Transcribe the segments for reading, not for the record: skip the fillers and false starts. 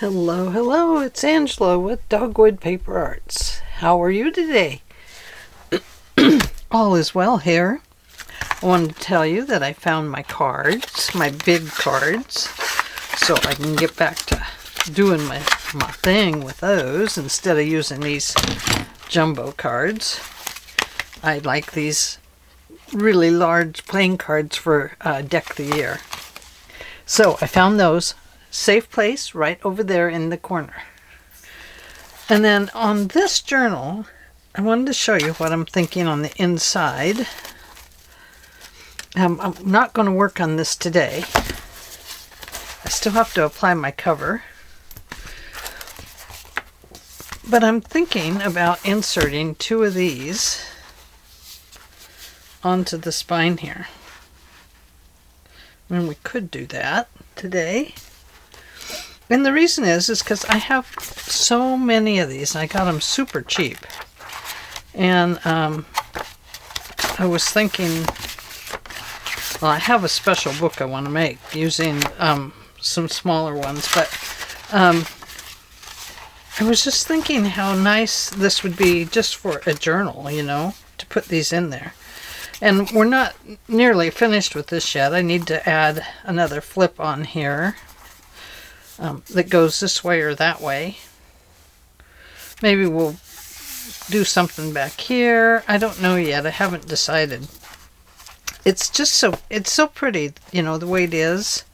Hello, hello, it's Angela with Dogwood Paper Arts. How are you today? All is well here. I wanted to tell you that I found my cards, my big cards, so I can get back to doing my thing with those instead of using these jumbo cards. I like these really large playing cards for Deck of the Year. So I found those. Safe place right over there in the corner. And then on this journal, I wanted to show you what I'm thinking on the inside. I'm not going to work on this today. I still have to apply my cover. But I'm thinking about inserting two of these onto the spine here. I mean, we could do that today. And the reason is because I have so many of these. I got them super cheap. And I was thinking, well, I have a special book I want to make using some smaller ones. But I was just thinking how nice this would be just for a journal, you know, to put these in there. And we're not nearly finished with this yet. I need to add another flip on here. That goes this way or that way. Maybe we'll do something back here. I don't know yet. I haven't decided. It's just so pretty, you know, the way it is.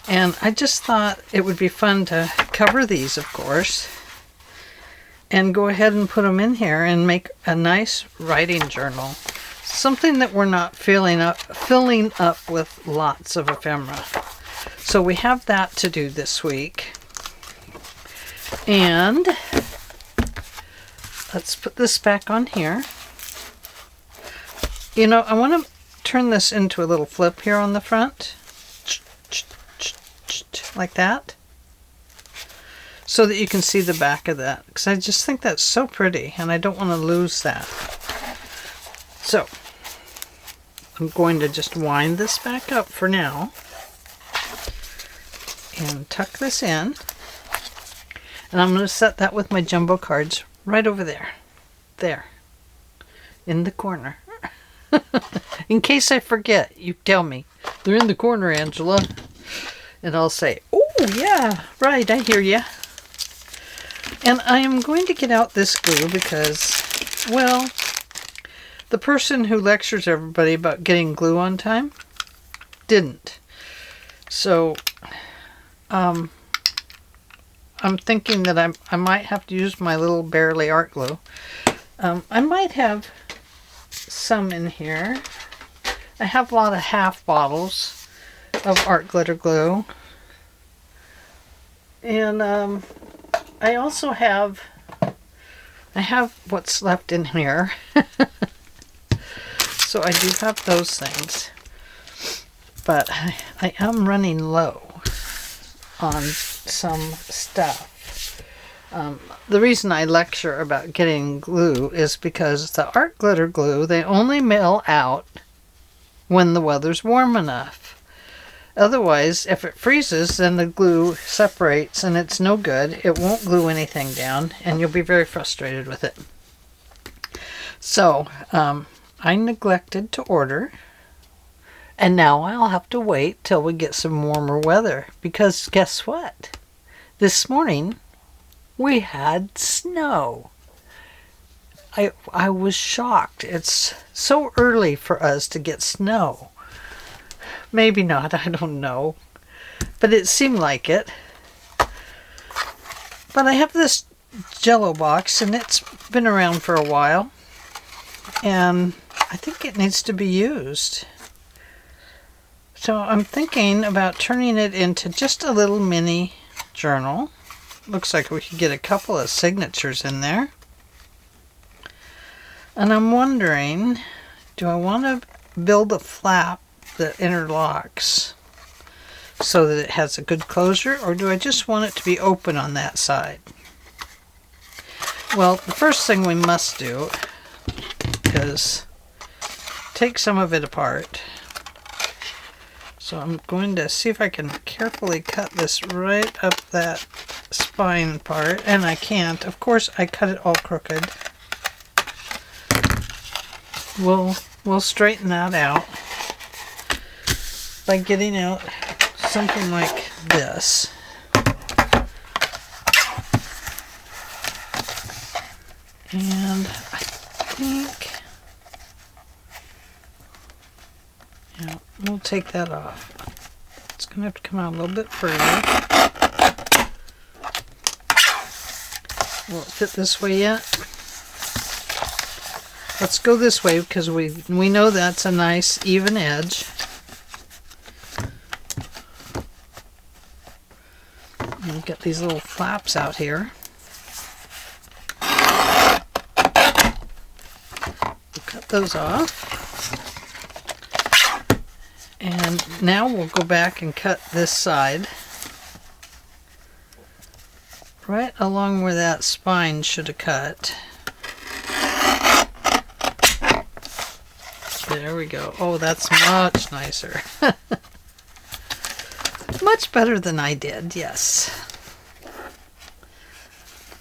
And I just thought it would be fun to cover these, of course, and go ahead and put them in here and make a nice writing journal. Something that we're not filling up with lots of ephemera. So we have that to do this week. And let's put this back on here. You know, I want to turn this into a little flip here on the front. Like that. So that you can see the back of that. Because I just think that's so pretty and I don't want to lose that. So I'm going to just wind this back up for now. And tuck this in. And I'm going to set that with my jumbo cards right over there. There. In the corner. In case I forget, you tell me. They're in the corner, Angela. And I'll say, oh, yeah, right, I hear ya. And I am going to get out this glue because, well, the person who lectures everybody about getting glue on time didn't. So I'm thinking that I might have to use my little Barely art glue. I might have some in here. I have a lot of half bottles of art glitter glue. And I also have what's left in here. So I do have those things. But I am running low on some stuff. The reason I lecture about getting glue is because the art glitter glue, they only mail out when the weather's warm enough. Otherwise, if it freezes, then the glue separates and it's no good. It won't glue anything down and you'll be very frustrated with it. So, I neglected to order. And now I'll have to wait till we get some warmer weather. Because guess what? This morning, we had snow. I was shocked. It's so early for us to get snow. Maybe not, I don't know. But it seemed like it. But I have this Jell-O box, and it's been around for a while. And I think it needs to be used. So I'm thinking about turning it into just a little mini journal. Looks like we could get a couple of signatures in there. And I'm wondering, do I want to build a flap that interlocks so that it has a good closure, or do I just want it to be open on that side? Well, the first thing we must do is take some of it apart. So I'm going to see if I can carefully cut this right up that spine part, and I can't. Of course, I cut it all crooked. We'll straighten that out by getting out something like this. And I think, yeah, we'll take that off. It's going to have to come out a little bit further. Will it fit this way yet? Let's go this way because we know that's a nice even edge. We'll get these little flaps out here. We'll cut those off. And now we'll go back and cut this side. Right along where that spine should have cut. There we go. Oh, that's much nicer. Much better than I did, yes.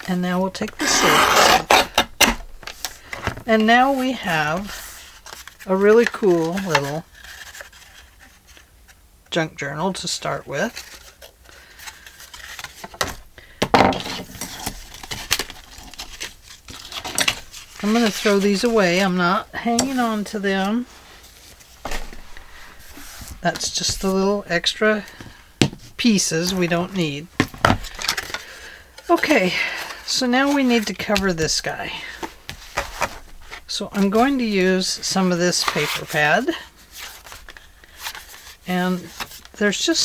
And now we'll take the sleeves. And now we have a really cool little junk journal to start with. I'm going to throw these away. I'm not hanging on to them. That's just the little extra pieces we don't need. Okay, so now we need to cover this guy. So I'm going to use some of this paper pad. And there's just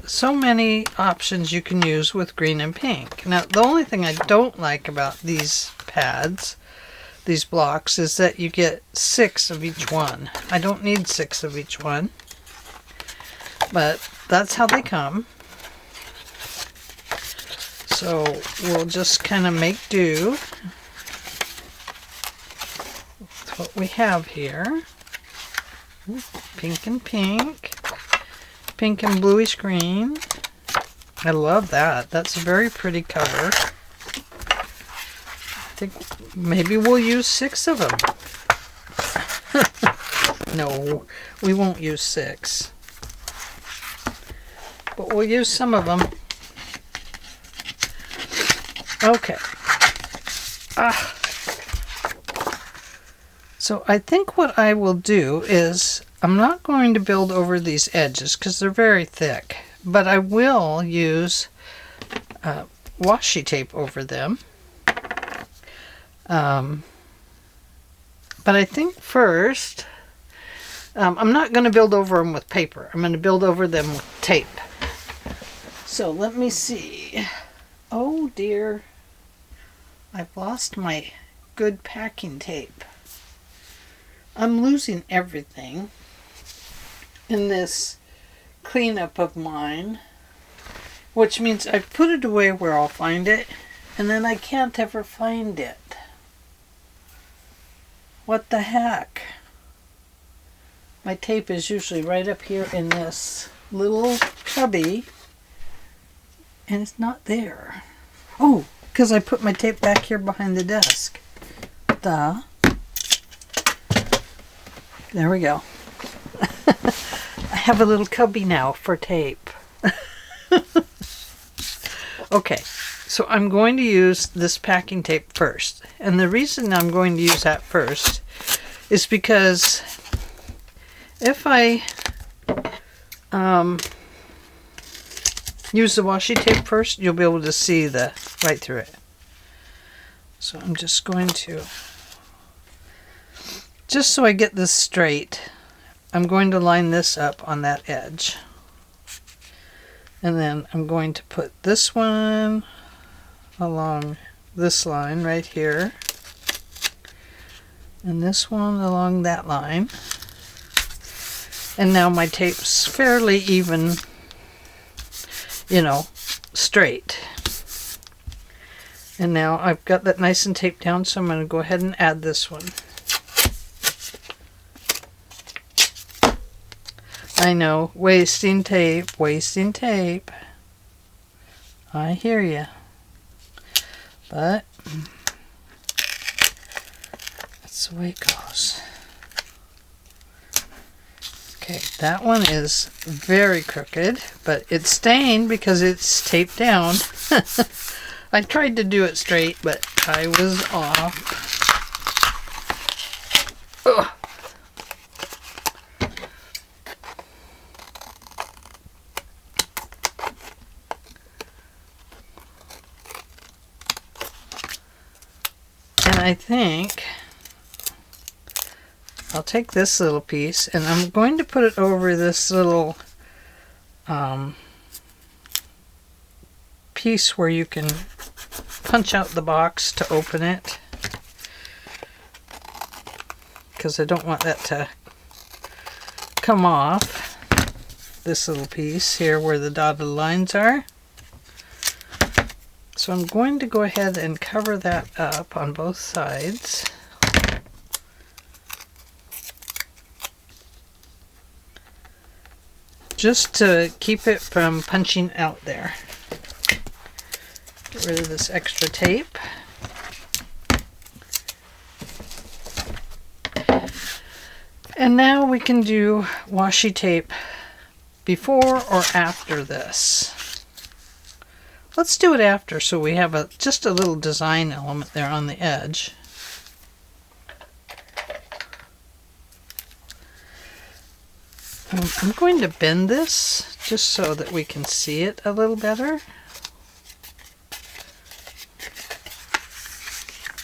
so many options you can use with green and pink. Now, the only thing I don't like about these pads, these blocks, is that you get 6 of each one. I don't need 6 of each one, but that's how they come. So we'll just kind of make do with what we have here. Ooh, pink and pink. Pink and bluish green. I love that. That's a very pretty cover. I think maybe we'll use 6 of them. No, we won't use 6. But we'll use some of them. Okay. So I think what I will do is I'm not going to build over these edges because they're very thick, but I will use washi tape over them. But I think first, I'm not going to build over them with paper. I'm going to build over them with tape. So let me see. Oh dear, I've lost my good packing tape. I'm losing everything in this cleanup of mine, which means I've put it away where I'll find it, and then I can't ever find it. What the heck? My tape is usually right up here in this little cubby, and it's not there. Oh, because I put my tape back here behind the desk. Duh. There we go. I have a little cubby now for tape. Okay, so I'm going to use this packing tape first. And the reason I'm going to use that first is because if I use the washi tape first, you'll be able to see right through it. So I'm just going to, just so I get this straight, I'm going to line this up on that edge. And then I'm going to put this one along this line right here. And this one along that line. And now my tape's fairly even, you know, straight. And now I've got that nice and taped down, so I'm going to go ahead and add this one. I I know, wasting tape, wasting tape. I hear you. But that's the way it goes. Okay, that one is very crooked, but it's staying because it's taped down. I tried to do it straight, but I was off. Ugh. And I think I'll take this little piece and I'm going to put it over this little piece where you can punch out the box to open it, because I don't want that to come off. This little piece here where the dotted lines are. So I'm going to go ahead and cover that up on both sides. Just to keep it from punching out there. Get rid of this extra tape. And now we can do washi tape before or after this. Let's do it after so we have just a little design element there on the edge. I'm going to bend this just so that we can see it a little better.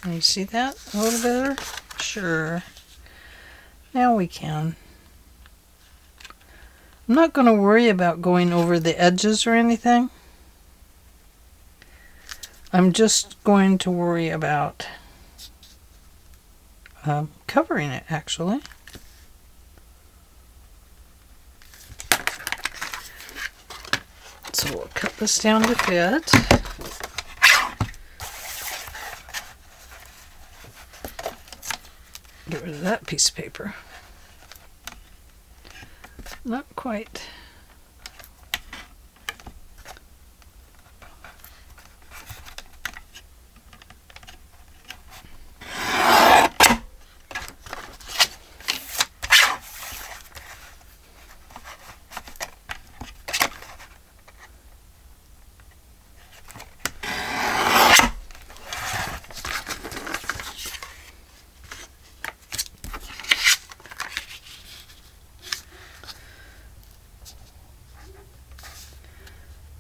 Can you see that a little better? Sure. Now we can. I'm not going to worry about going over the edges or anything. I'm just going to worry about covering it, actually. So we'll cut this down to fit. Get rid of that piece of paper. Not quite.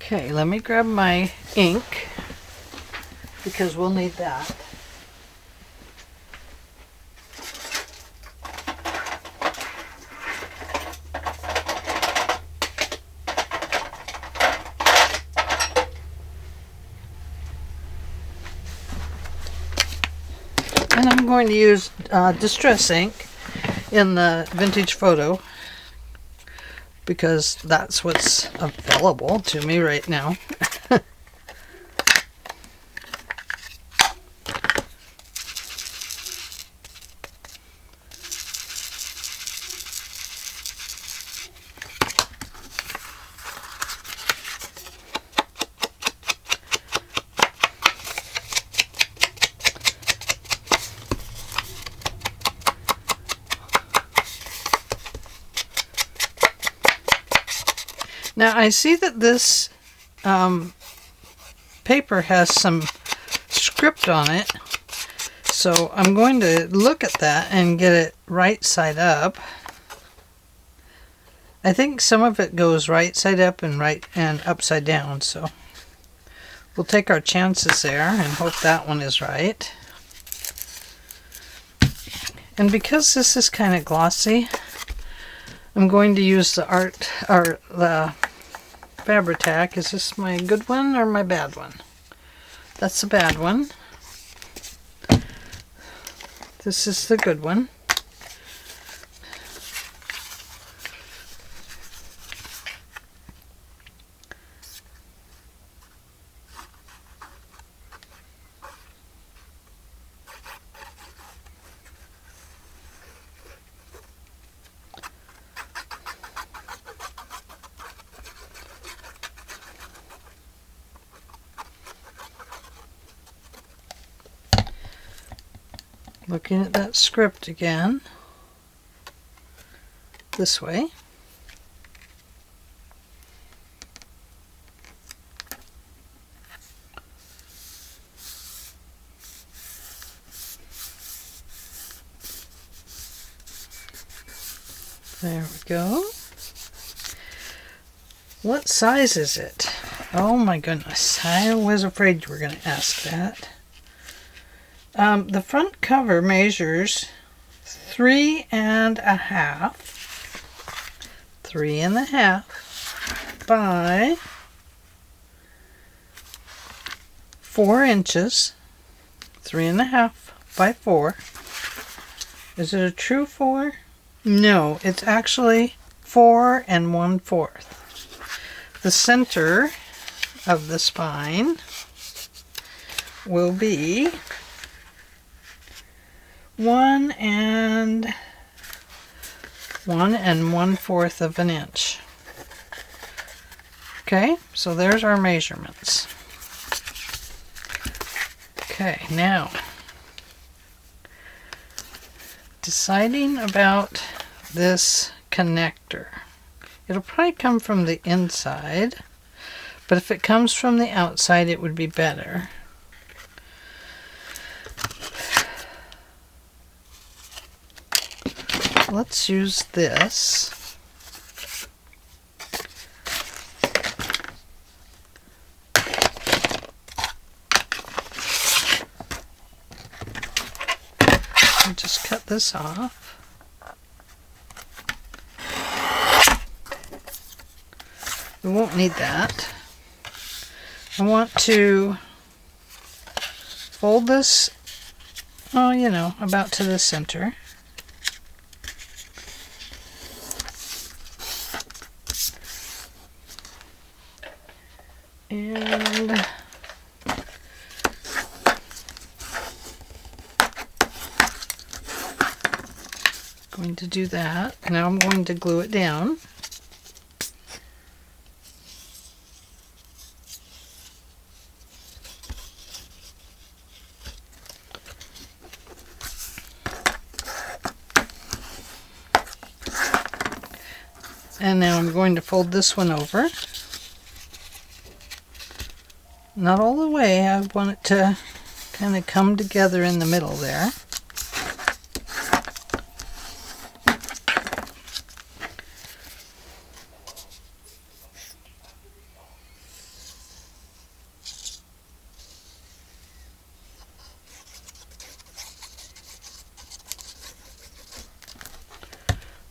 Okay, let me grab my ink because we'll need that. And I'm going to use Distress ink in the Vintage Photo, because that's what's available to me right now. Now I see that this paper has some script on it, so I'm going to look at that and get it right side up. I think some of it goes right side up and right and upside down, so we'll take our chances there and hope that one is right. And because this is kind of glossy, I'm going to use the Fabri-Tac. Is this my good one or my bad one? That's the bad one. This is the good one. Looking at that script again. This way. There we go. What size is it? Oh my goodness, I was afraid you were going to ask that. The front cover measures 3.5 by 4 inches. 3.5 by 4. Is it a true 4? No, it's actually 4 1/4. The center of the spine will be 1 1/4 of an inch. Okay, so there's our measurements. Okay, now deciding about this connector. It'll probably come from the inside, but if it comes from the outside, it would be better. Let's use this. I'll just cut this off. We won't need that. I want to fold this, oh, you know, about to the center. And going to do that. Now I'm going to glue it down. And now I'm going to fold this one over. Not all the way, I want it to kind of come together in the middle there.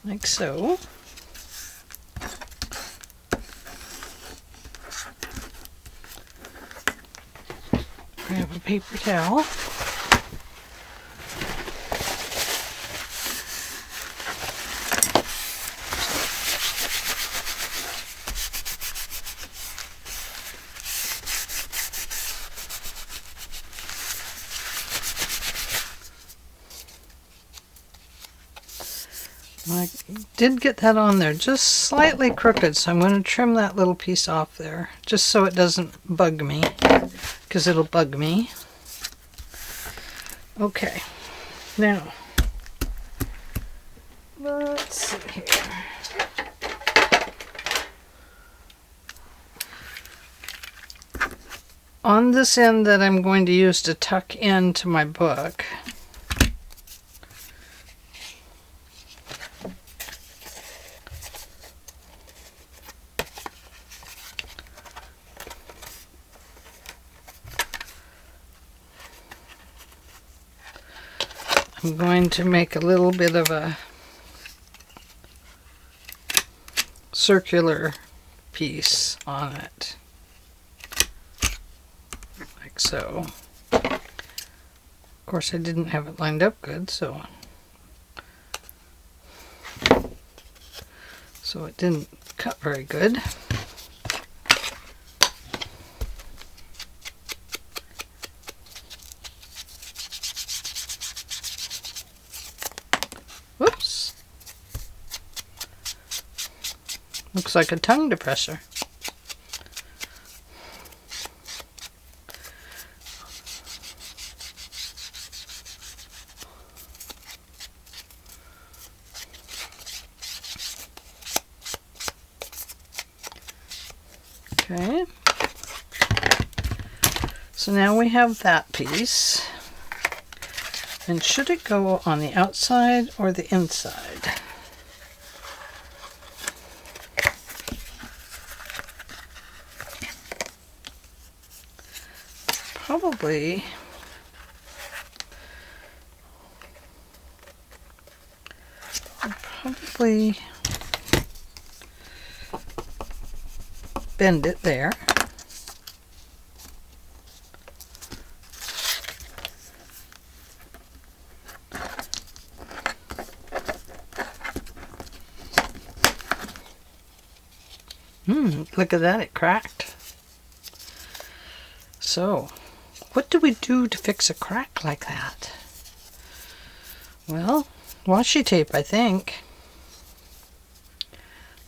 Like so. Grab a paper towel. I did get that on there just slightly crooked, so I'm going to trim that little piece off there just so it doesn't bug me, because it'll bug me. Okay, now let's see here. On this end that I'm going to use to tuck into my book, I'm going to make a little bit of a circular piece on it, like so. Of course, I didn't have it lined up good, so it didn't cut very good. Whoops. Looks like a tongue depressor. Okay. So now we have that piece. And should it go on the outside or the inside? Probably bend it there. Look at that, it cracked. So, what do we do to fix a crack like that? Well, washi tape, I think.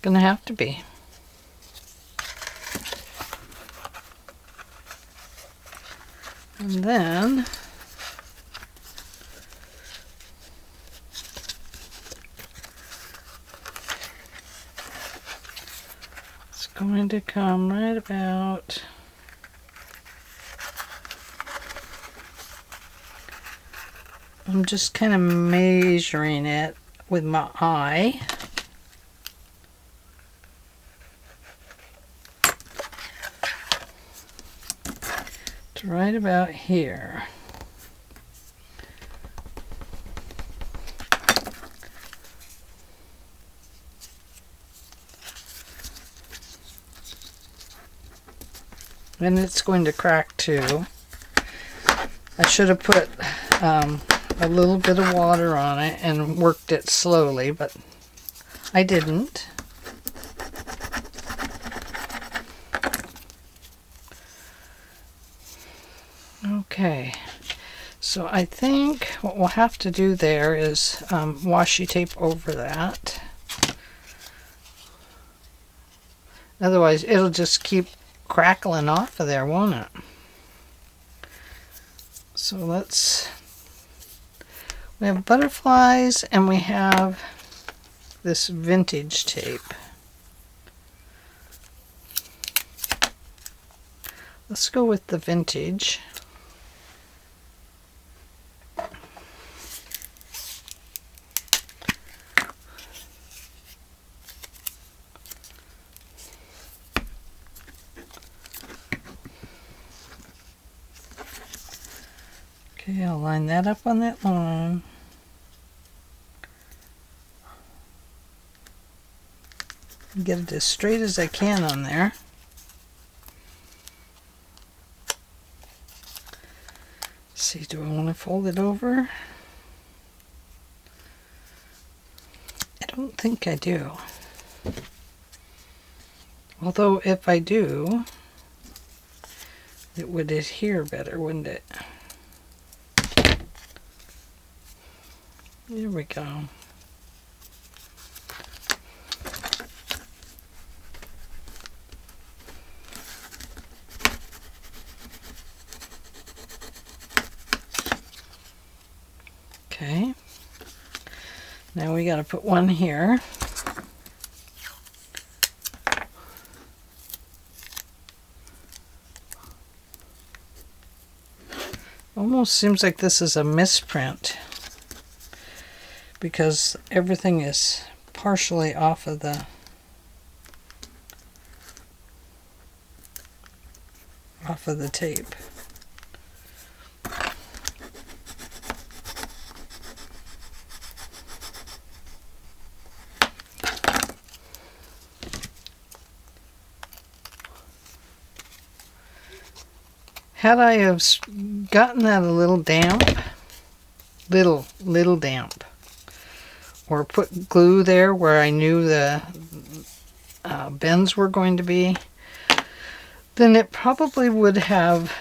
Gonna have to be. And then it's going to come right about I'm just kind of measuring it with my eye. To right about here. And it's going to crack too. I should have put a little bit of water on it and worked it slowly, but I didn't. Okay, so I think what we'll have to do there is washi tape over that. Otherwise, it'll just keep crackling off of there, won't it? So we have butterflies and we have this vintage tape. Let's go with the vintage. Okay, I'll line that up on that line. Get it as straight as I can on there. Let's see, do I want to fold it over? I don't think I do. Although if I do, it would adhere better, wouldn't it? There we go. Okay. Now we got to put one here. Almost seems like this is a misprint, because everything is partially off of the tape. Had I have gotten that a little damp, little damp, or put glue there where I knew the bends were going to be, then it probably would have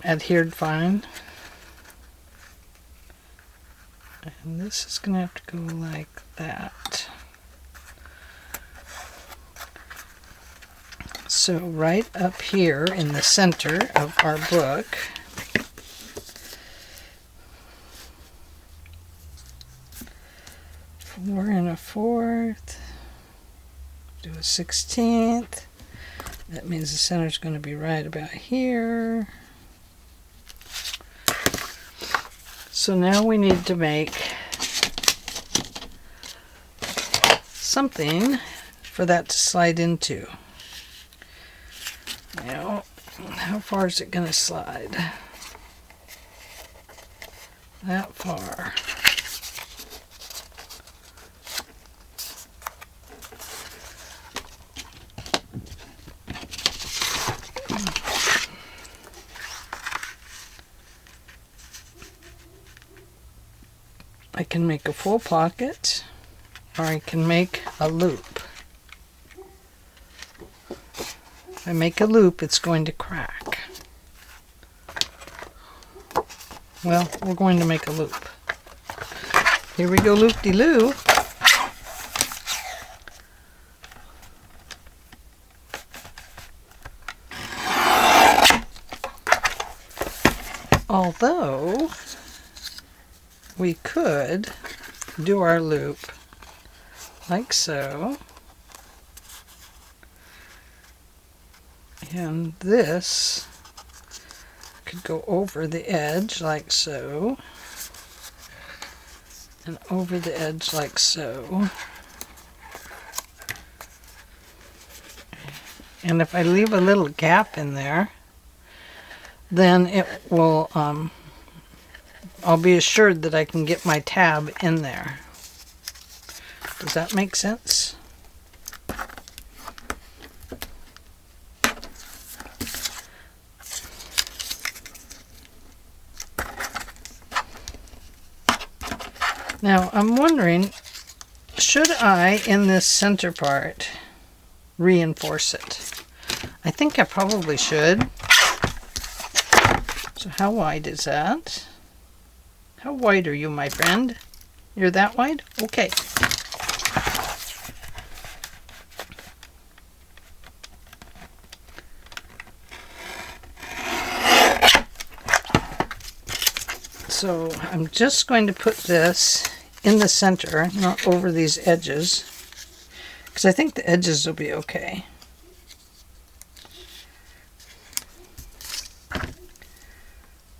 adhered fine. And this is going to have to go like that. So right up here in the center of our book, (4 1/4), do a 1/16, That means the center's going to be right about here. So now we need to make something for that to slide into. Now, how far is it going to slide? That far. I can make a full pocket, or I can make a loop. If I make a loop, it's going to crack. Well, we're going to make a loop. Here we go, loop-de-loo. Although, we could do our loop like so, and this could go over the edge like so, and over the edge like so. And if I leave a little gap in there, then it will I'll be assured that I can get my tab in there. Does that make sense? Now I'm wondering, should I, in this center part, reinforce it? I think I probably should. So how wide is that? How wide are you, my friend? You're that wide? Okay. So I'm just going to put this in the center, not over these edges, because I think the edges will be okay.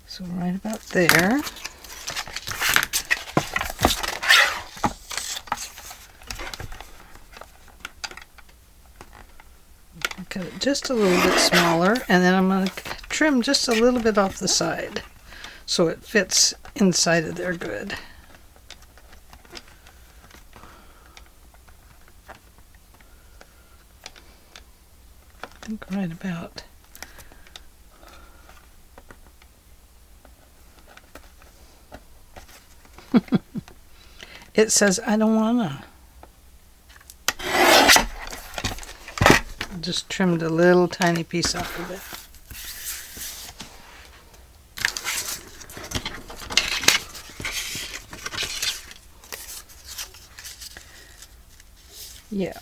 So right about there. Cut it just a little bit smaller, and then I'm going to trim just a little bit off the side so it fits inside of there good. I think right about. It says I don't wanna. Just trimmed a little tiny piece off of it. Yeah,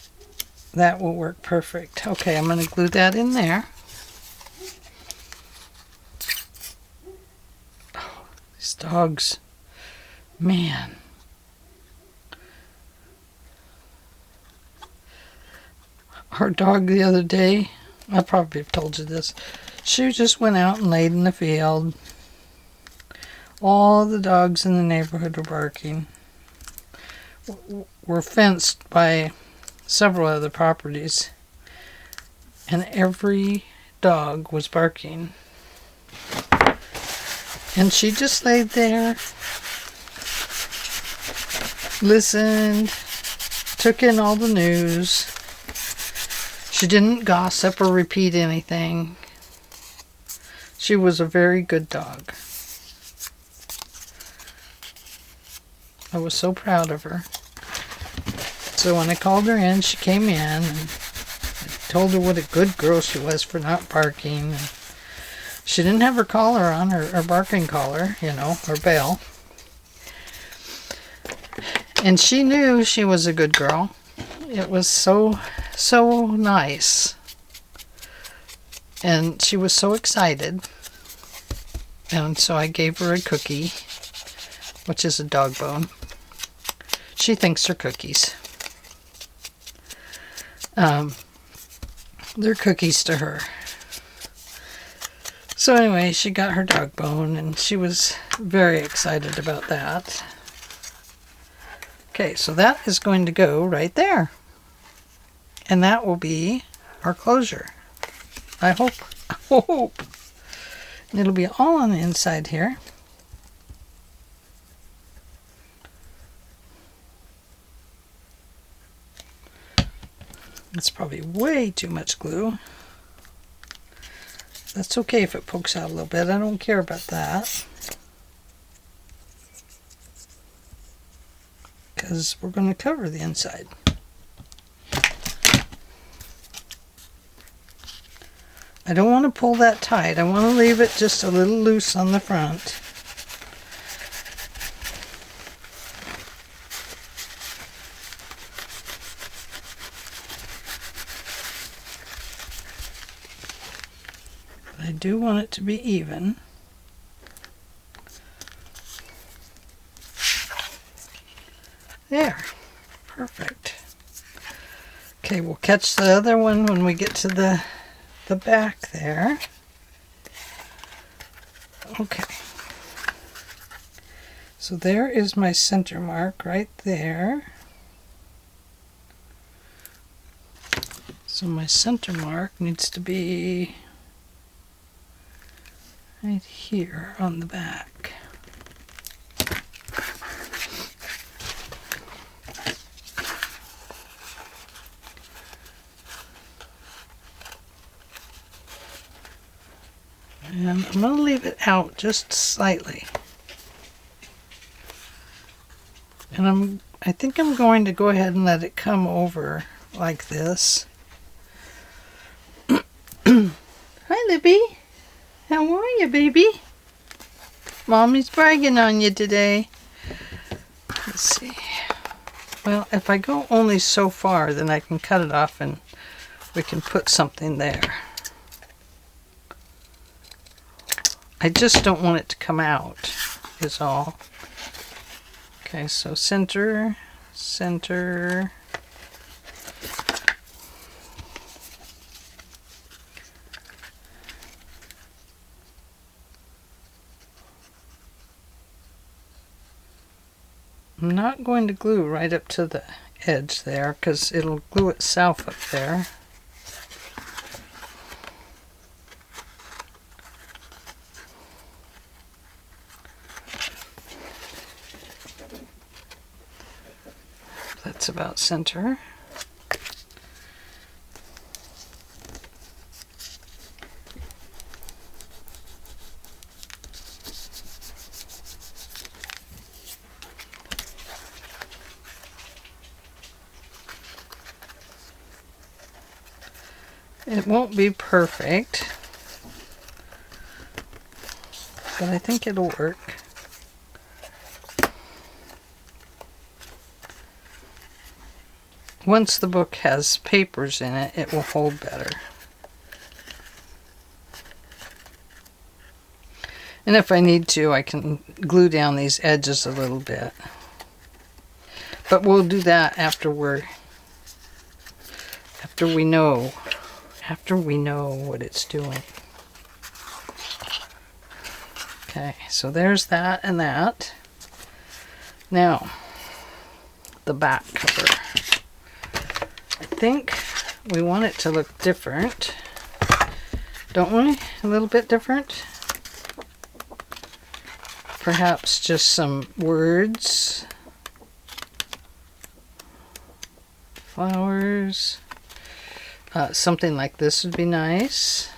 that will work perfect. Okay, I'm going to glue that in there. Oh, these dogs, man. Our dog the other day, I probably have told you this, she just went out and laid in the field. All the dogs in the neighborhood were barking. We're fenced by several other properties, and every dog was barking. And she just laid there, listened, took in all the news. She didn't gossip or repeat anything. She was a very good dog. I was so proud of her. So when I called her in, she came in and I told her what a good girl she was for not barking. And she didn't have her collar on, her barking collar, you know, her bell. And she knew she was a good girl. It was so nice. And she was so excited. And so I gave her a cookie, which is a dog bone. She thinks they're cookies. They're cookies to her. So anyway, she got her dog bone and she was very excited about that. Okay, so that is going to go right there. And that will be our closure. I hope. And it'll be all on the inside here. It's probably way too much glue. That's okay if it pokes out a little bit. I don't care about that. Because we're going to cover the inside. I don't want to pull that tight. I want to leave it just a little loose on the front. But I do want it to be even. There. Perfect. Okay, we'll catch the other one when we get to the back there. Okay. So there is my center mark right there. So my center mark needs to be right here on the back. And I'm going to leave it out just slightly. And I think I'm going to go ahead and let it come over like this. Hi, Libby. How are you, baby? Mommy's bragging on you today. Let's see. Well, if I go only so far, then I can cut it off and we can put something there. I just don't want it to come out, is all. Okay, so center, center. I'm not going to glue right up to the edge there because it'll glue itself up there. That's about center. It won't be perfect, but I think it'll work. Once the book has papers in it, it will hold better. And if I need to, I can glue down these edges a little bit. But we'll do that after we know what it's doing. Okay, so there's that and that. Now, the back cover. I think we want it to look different, don't we? A little bit different. Perhaps just some words, flowers, something like this would be nice.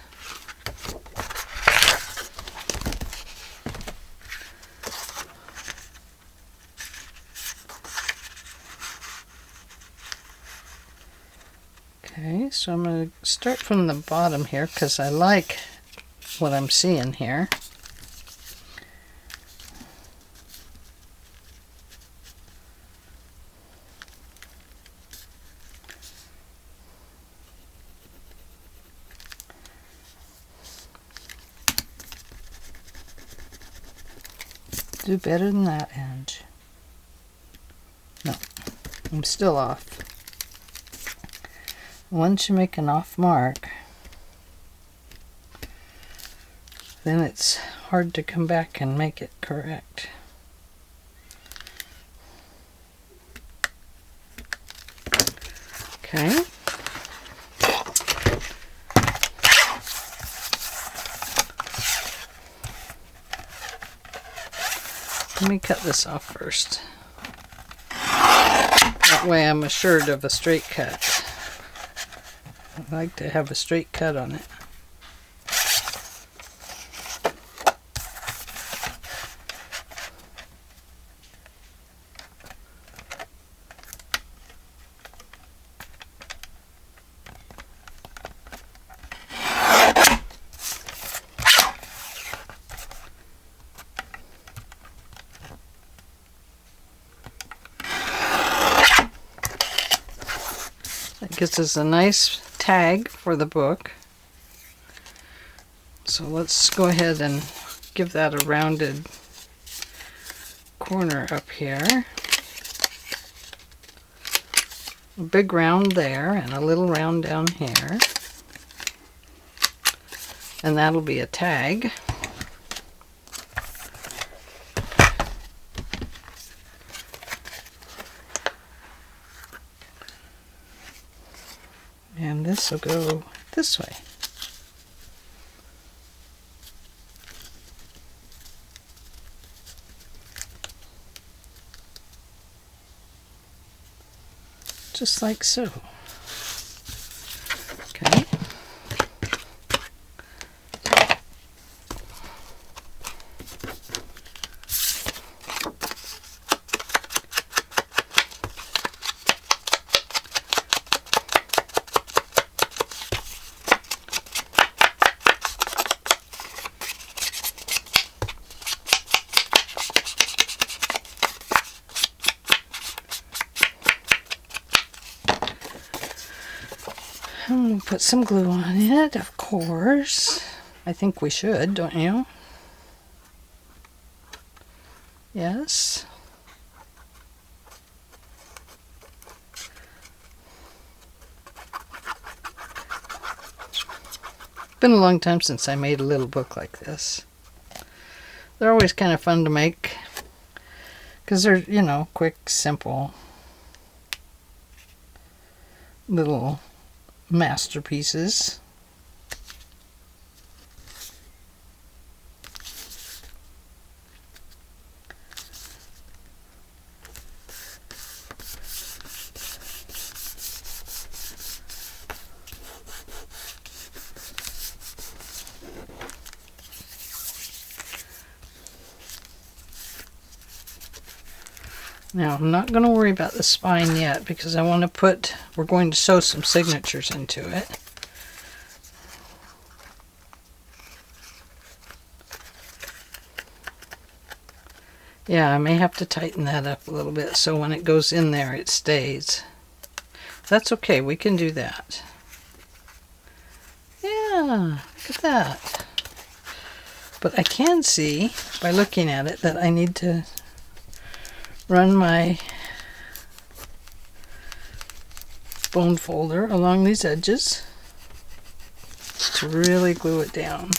Okay, so I'm going to start from the bottom here because I like what I'm seeing here. Do better than that end. No, I'm still off. Once you make an off mark, then it's hard to come back and make it correct. Okay. Let me cut this off first. That way I'm assured of a straight cut. I like to have a straight cut on it. That gives us a nice tag for the book. So let's go ahead and give that a rounded corner up here. A big round there and a little round down here. And that'll be a tag. And this will go this way. Just like so. Okay. I'm going to put some glue on it, of course. I think we should, don't you? Yes. Been a long time since I made a little book like this. They're always kind of fun to make because they're, you know, quick, simple little masterpieces. Now, I'm not going to worry about the spine yet because I want to we're going to sew some signatures into it. Yeah, I may have to tighten that up a little bit so when it goes in there it stays. That's okay, we can do that. Yeah, look at that. But I can see by looking at it that I need to run my bone folder along these edges to really glue it down.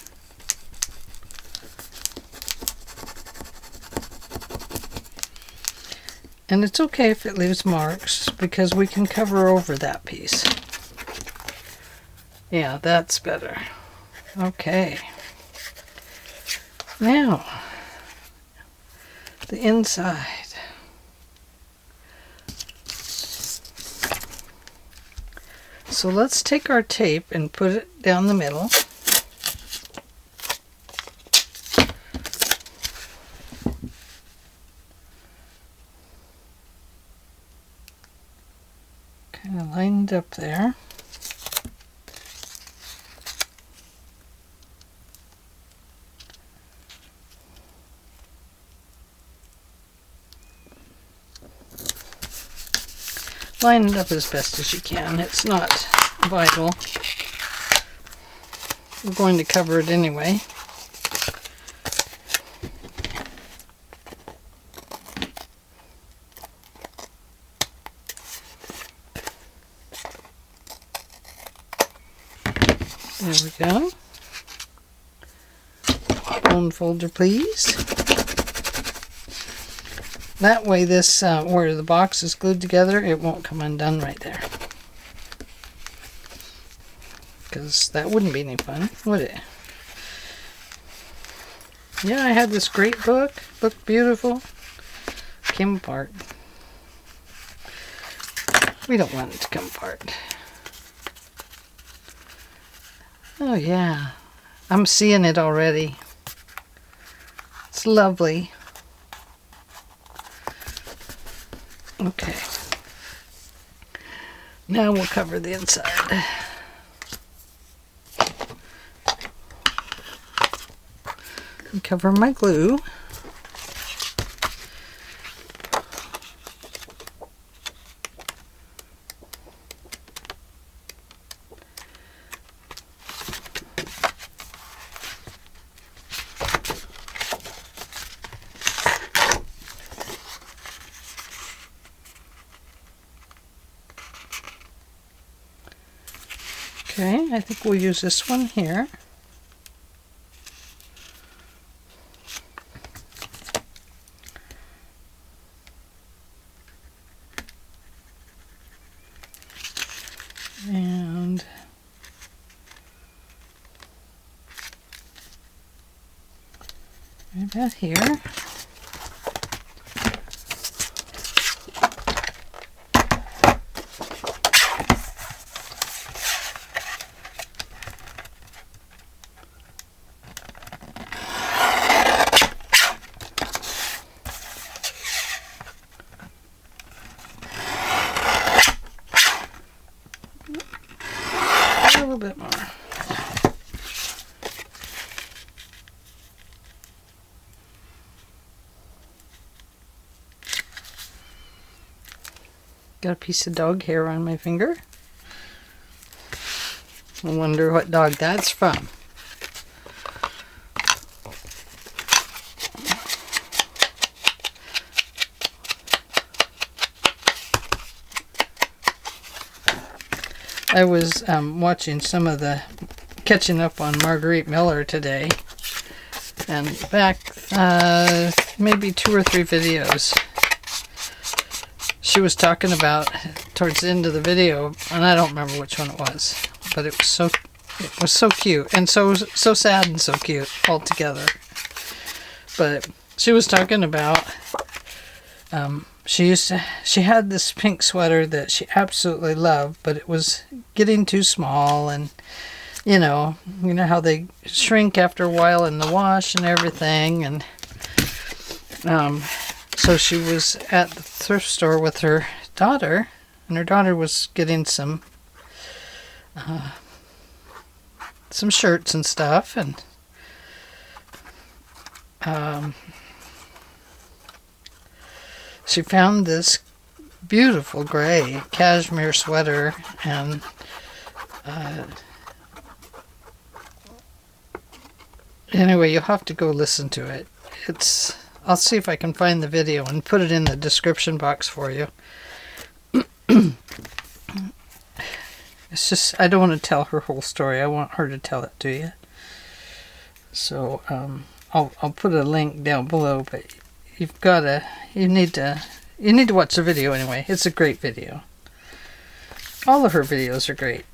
And it's okay if it leaves marks because we can cover over that piece. Yeah, that's better. Okay. Now, the inside. So let's take our tape and put it down the middle. Kind of lined up there. Line it up as best as you can. It's not vital. We're going to cover it anyway. we go. Bone folder, please. That way this, where the box is glued together, it won't come undone right there. Because that wouldn't be any fun, would it? Yeah, I had this great book. Looked beautiful. Came apart. We don't want it to come apart. Oh yeah, I'm seeing it already. It's lovely. Okay. Now we'll cover the inside. And cover my glue. Okay, I think we'll use this one here. And right about here. A little bit more. Got a piece of dog hair on my finger. I wonder what dog that's from. I was watching some of the catching up on Marguerite Miller today, and back maybe 2 or 3 videos she was talking about towards the end of the video, and I don't remember which one it was, but it was so cute and so sad and so cute all together. But she was talking about she had this pink sweater that she absolutely loved, but it was getting too small, and you know how they shrink after a while in the wash and everything, and so she was at the thrift store with her daughter, and her daughter was getting some shirts and stuff, and she found this beautiful gray cashmere sweater, and anyway, you'll have to go listen to it. I'll see if I can find the video and put it in the description box for you. It's just, I don't want to tell her whole story. I want her to tell it to you. So I'll put a link down below, but you need to watch the video anyway. It's a great video. All of her videos are great.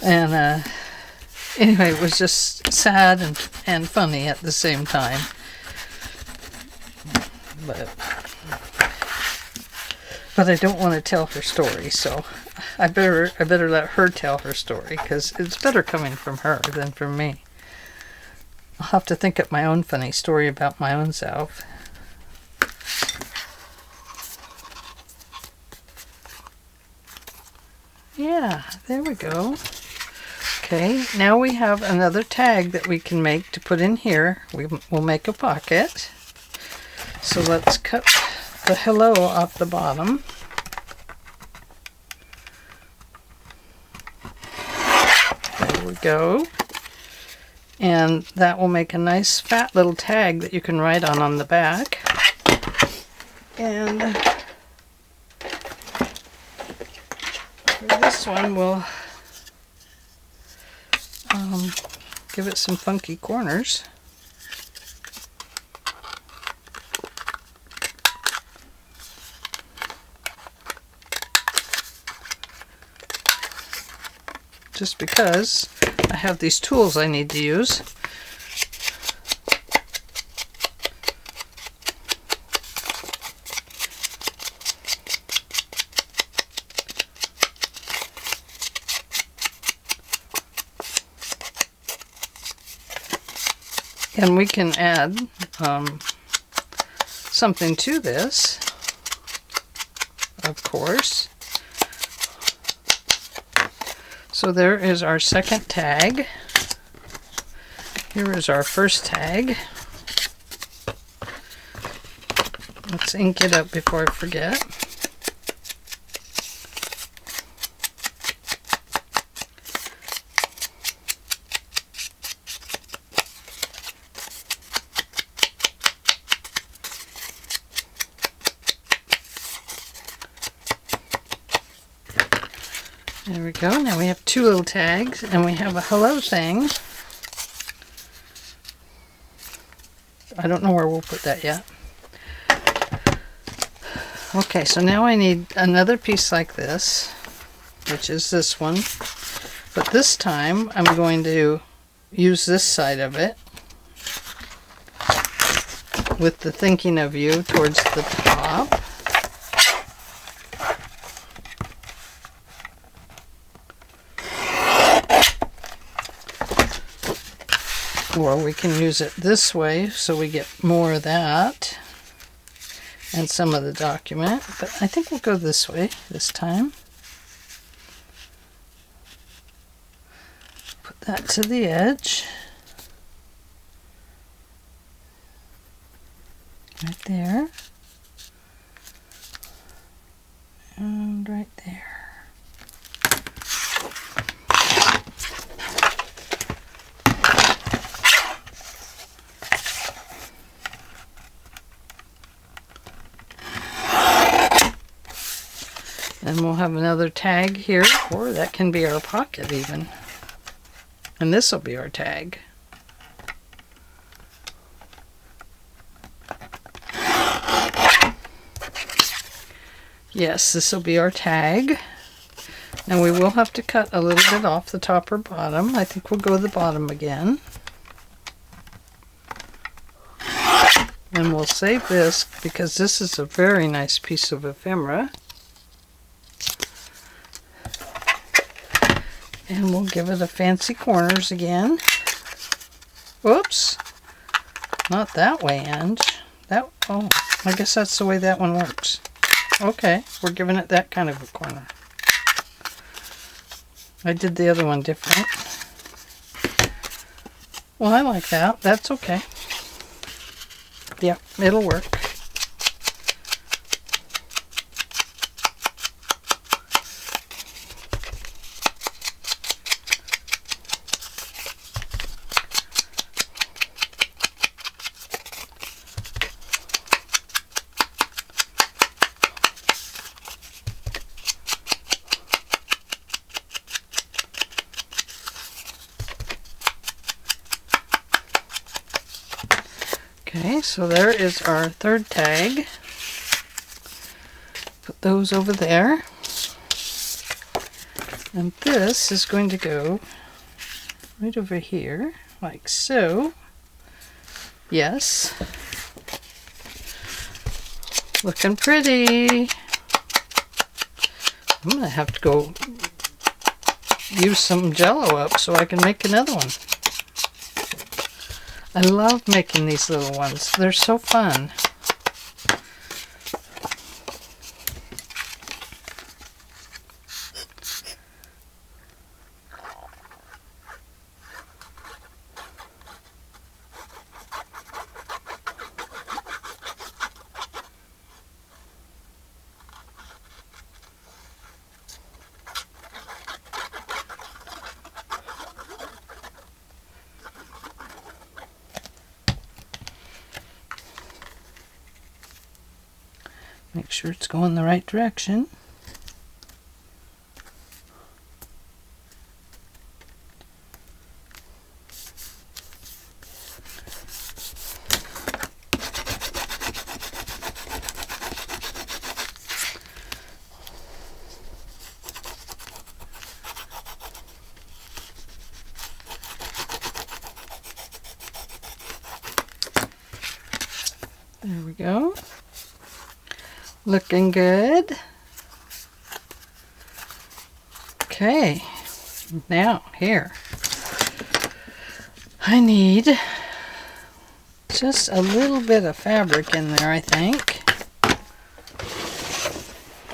And anyway, it was just sad and funny at the same time. But I don't want to tell her story, so I better let her tell her story, because it's better coming from her than from me. I'll have to think up my own funny story about my own self. Yeah, there we go. Okay, now we have another tag that we can make to put in here. We'll make a pocket. So let's cut the hello off the bottom. There we go. And that will make a nice fat little tag that you can write on the back. And for this one, we'll give it some funky corners. Just because I have these tools I need to use. And we can add something to this, of course. So there is our second tag. Here is our first tag. Let's ink it up before I forget. There we go. Now we have two little tags, and we have a hello thing. I don't know where we'll put that yet. Okay, so now I need another piece like this, which is this one. But this time I'm going to use this side of it with the thinking of you towards the top. Or we can use it this way so we get more of that and some of the document. But I think we'll go this way this time. Put that to the edge. Right there. And right there. And we'll have another tag here, or that can be our pocket even. And this will be our tag. Yes, this will be our tag. Now we will have to cut a little bit off the top or bottom. I think we'll go the bottom again. And we'll save this because this is a very nice piece of ephemera. And we'll give it a fancy corners again. Whoops. Not that way, Ange. That, oh, I guess that's the way that one works. Okay, we're giving it that kind of a corner. I did the other one different. Well, I like that. That's okay. Yeah, it'll work. Okay, so there is our third tag. Put those over there. And this is going to go right over here, like so. Yes. Looking pretty. I'm going to have to go use some Jell-O up so I can make another one. I love making these little ones. They're so fun. Make sure it's going the right direction. There we go. Looking good. Okay, now here. I need just a little bit of fabric in there, I think.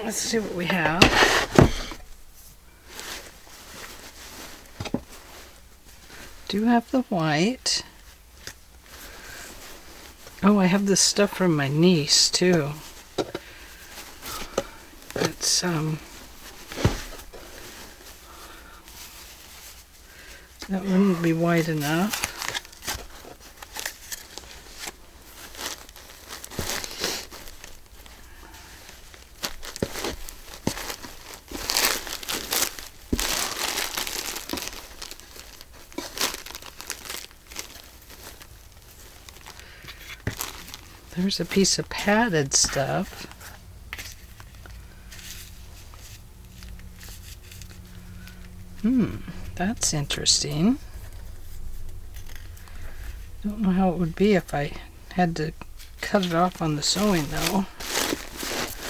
Let's see what we have. Do have the white. Oh, I have this stuff from my niece too. It's that wouldn't be white enough. There's a piece of padded stuff. That's interesting. Don't know how it would be if I had to cut it off on the sewing though.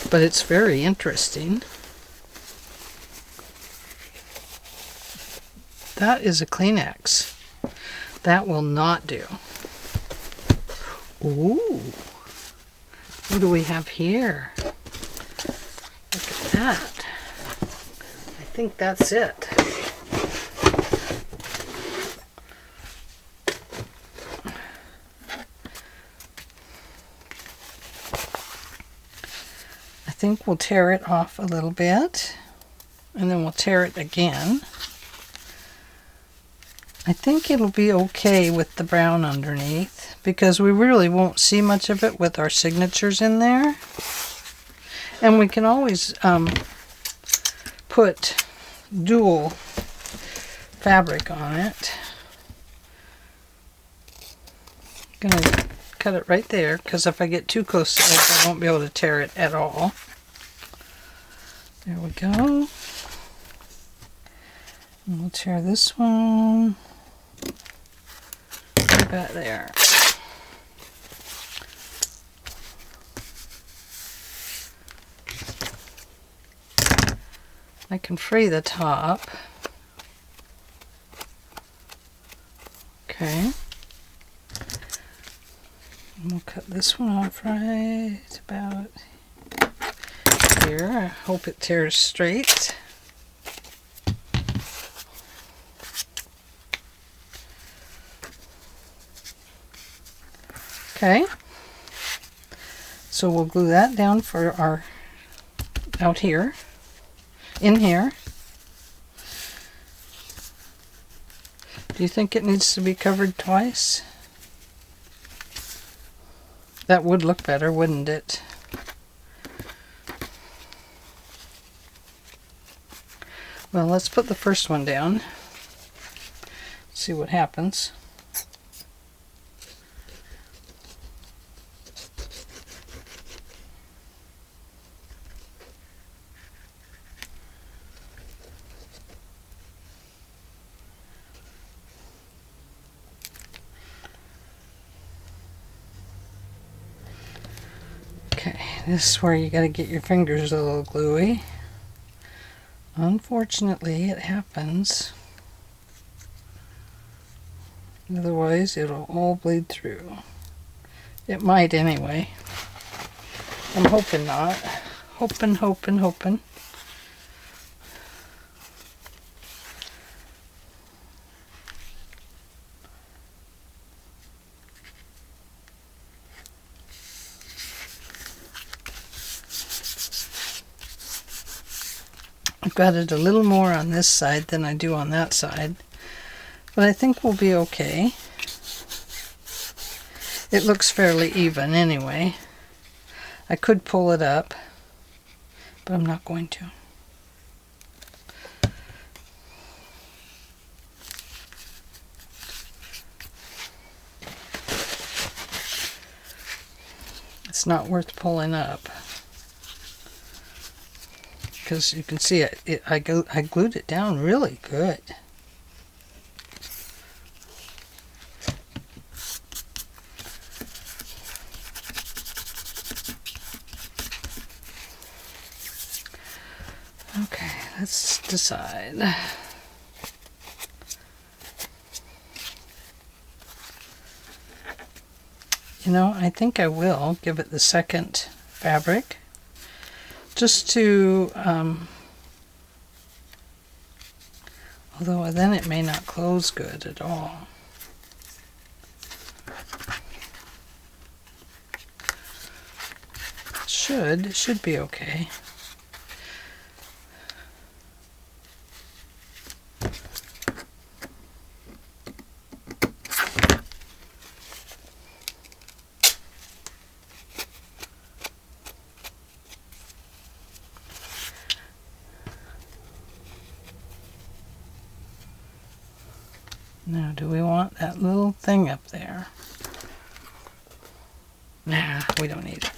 But it's very interesting. That is a Kleenex. That will not do. Ooh. What do we have here? Look at that. I think that's it. I think we'll tear it off a little bit, and then we'll tear it again. I think it'll be okay with the brown underneath, because we really won't see much of it with our signatures in there. And we can always put dual fabric on it. I'm gonna cut it right there, because if I get too close to it, I won't be able to tear it at all. There we go. And we'll tear this one. Right about there. I can free the top. Okay. And we'll cut this one off right about here. I hope it tears straight. Okay. So we'll glue that down for our out here. In here. Do you think it needs to be covered twice? That would look better, wouldn't it? Well, let's put the first one down. See what happens. Okay, this is where you got to get your fingers a little gluey. Unfortunately, it happens. Otherwise, it'll all bleed through. It might anyway. I'm hoping not. Hoping. I've got it a little more on this side than I do on that side, but I think we'll be okay. It looks fairly even anyway. I could pull it up, but I'm not going to. It's not worth pulling up, because you can see I glued it down really good. let's decide. You know, I think I will give it the second fabric, just to, although then it may not close good at all. It should be okay. Now, do we want that little thing up there? Nah, we don't need it.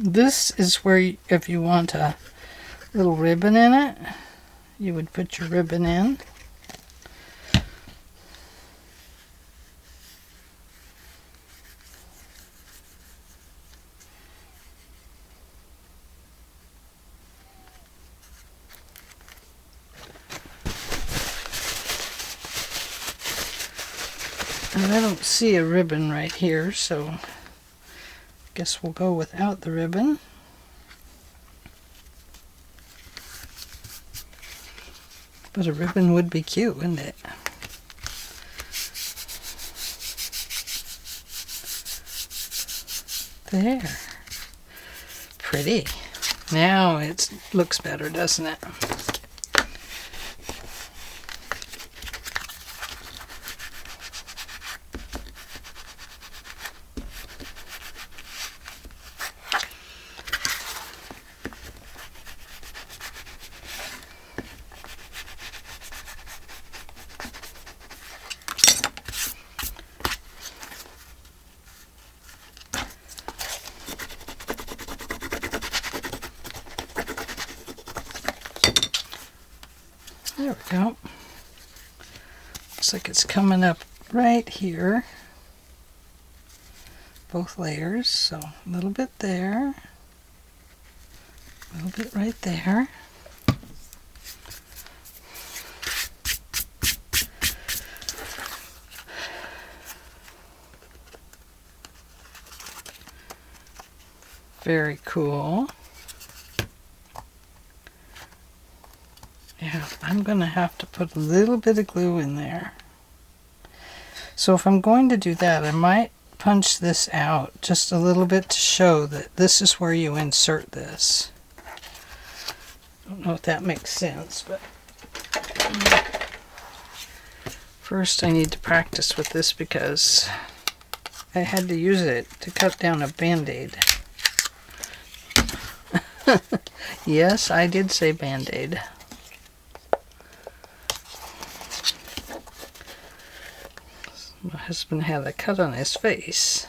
This is where, if you want a little ribbon in it, you would put your ribbon in. And I don't see a ribbon right here, so I guess we'll go without the ribbon. But a ribbon would be cute, wouldn't it? There. Pretty. Now it looks better, doesn't it? There we go. Looks like it's coming up right here. Both layers, so a little bit there, a little bit right there. Very cool. Yeah, I'm going to have to put a little bit of glue in there. So if I'm going to do that, I might punch this out just a little bit to show that this is where you insert this. I don't know if that makes sense, but first I need to practice with this because I had to use it to cut down a Band-Aid. Yes, I did say Band-Aid. My husband had a cut on his face.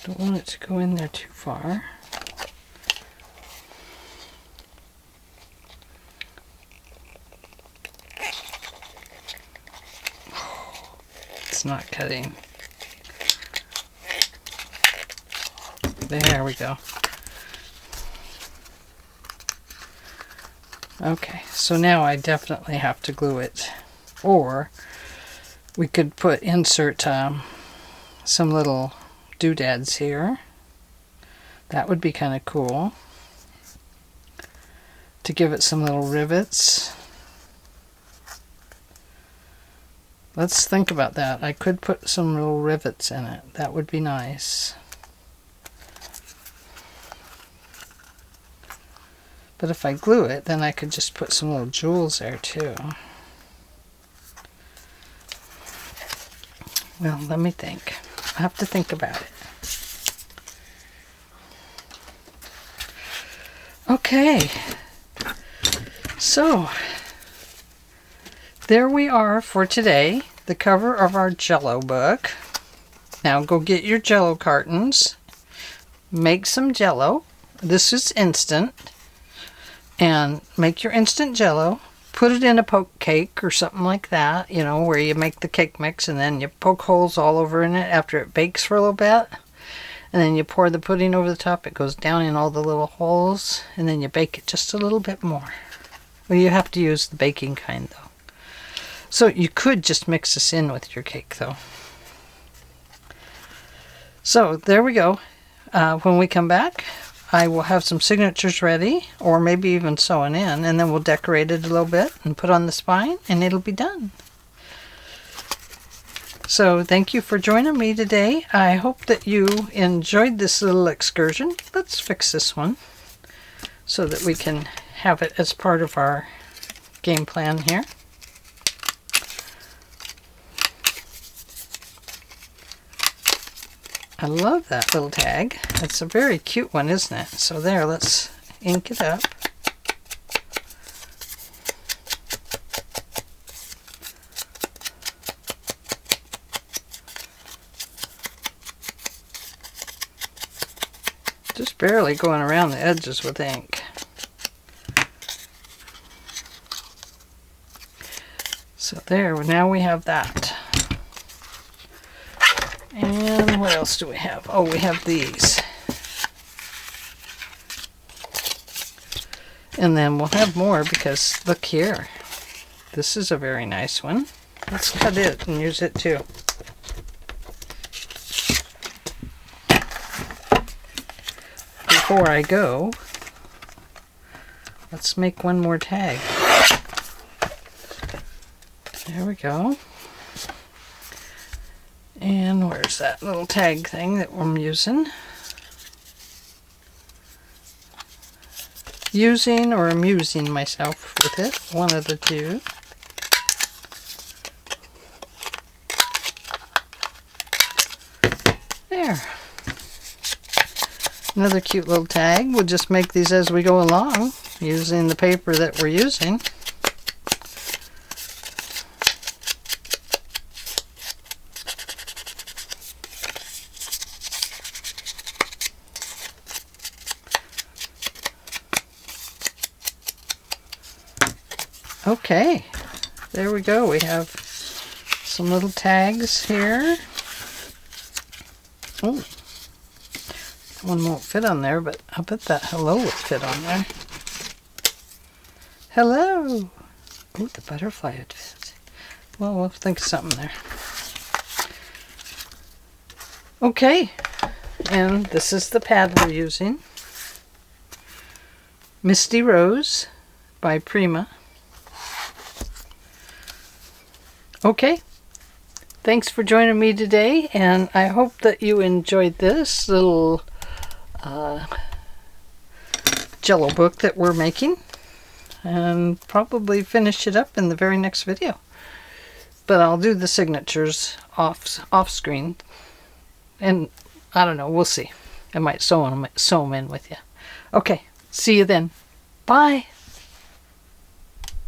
Don't want it to go in there too far. It's not cutting. There we go. Okay, so now I definitely have to glue it. Or we could insert some little doodads here. That would be kind of cool. To give it some little rivets. Let's think about that. I could put some little rivets in it. That would be nice. But if I glue it, then I could just put some little jewels there too. Well, let me think. I have to think about it. Okay, so there we are for today, the cover of our Jell-O book. Now go get your Jell-O cartons, make some Jell-O. This is instant, and make your instant Jell-O. Put it in a poke cake or something like that, you know, where you make the cake mix and then you poke holes all over in it after it bakes for a little bit. And then you pour the pudding over the top. It goes down in all the little holes, and then you bake it just a little bit more. Well, you have to use the baking kind, though. So you could just mix this in with your cake, though. So there we go. When we come back, I will have some signatures ready, or maybe even sewn in, and then we'll decorate it a little bit and put on the spine, and it'll be done. So thank you for joining me today. I hope that you enjoyed this little excursion. Let's fix this one so that we can have it as part of our game plan here. I love that little tag. It's a very cute one, isn't it? So there, let's ink it up. Just barely going around the edges with ink. So there, now we have that. And what else do we have? Oh, we have these. And then we'll have more because look here. This is a very nice one. Let's cut it and use it too. Before I go, let's make one more tag. There we go. And where's that little tag thing that I'm using? Using or amusing myself with it, one of the two. There. Another cute little tag. We'll just make these as we go along using the paper that we're using. Okay, there we go. We have some little tags here. Oh, one won't fit on there, but I bet that hello would fit on there. Hello! Oh, the butterfly would fit. Well, we'll think of something there. Okay, and this is the pad we're using. Misty Rose by Prima. Okay, thanks for joining me today, and I hope that you enjoyed this little Jell-O book that we're making, and probably finish it up in the very next video. But I'll do the signatures off screen, and I don't know, we'll see. I might sew them in with you. Okay, see you then. Bye.